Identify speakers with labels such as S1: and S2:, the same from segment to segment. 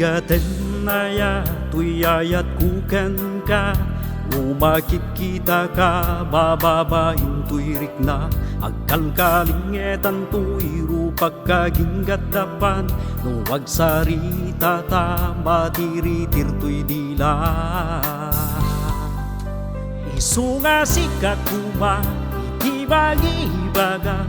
S1: bigaten naya tuyayat kuken ka. Umakit kita ka, bababain tuirik na. Agkal kalingetan tuiru pagkaginggat dapan. Nuwag sarita ta, matiritir tuy dila. Isunga Sika kuma, iti mangibaga.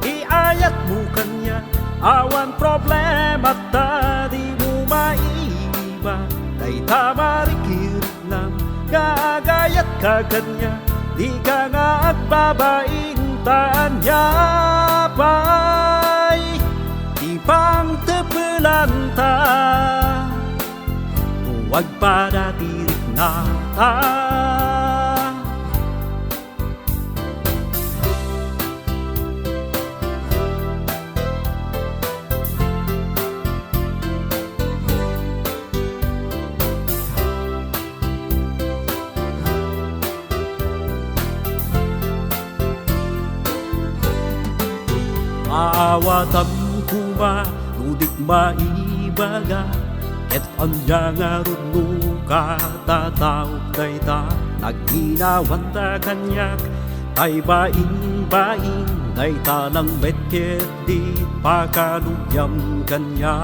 S1: Iayat mo kanya, awan problema ta, di mo maiba. Day tamarikir lang, gagayat ka kanya, di ka nga agbabaintaan niya pa'y ipang tepelanta. Huwag padatirik na ta. Maawatam kuma, nudik maibaga. Ket anya nga runu katatawag dayta. Naginawan ta kanyak, ay baing-baing. Dayta lang betket di pakalugyam kanya.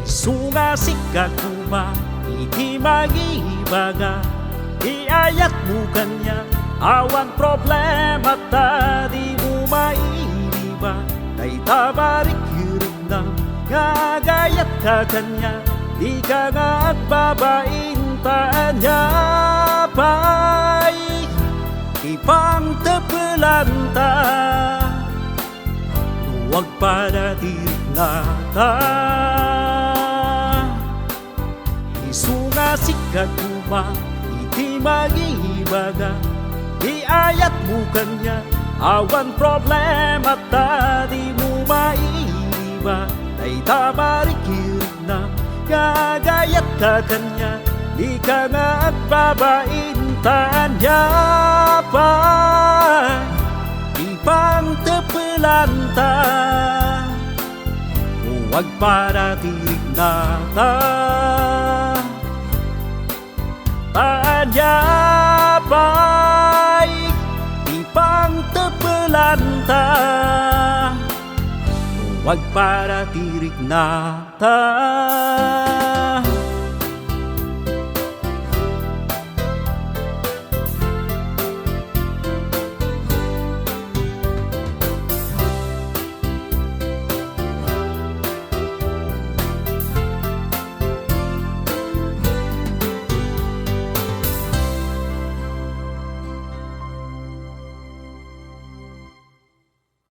S1: Isunga Sika kuma, iti magibaga. Iayat mo kanya, awan problema ta, di mo maiiba. Day tabarik hirap na, gagayat ka kanya, di ka nga at babaintaan niya pa'y ipang tepelanta. Huwag padatirik na ta. Isunga Sika kuma, iti magibaga. Iayat mo kanya, awan problema ta, di mo maiiba. Day tamarikir na, gagayat ka kanya, di ka nga at babaintaan niya pa. Ipang tepelanta, huwag padatirik na ta. Tanya pa'y ipang tepelanta, huwag padatirik na ta.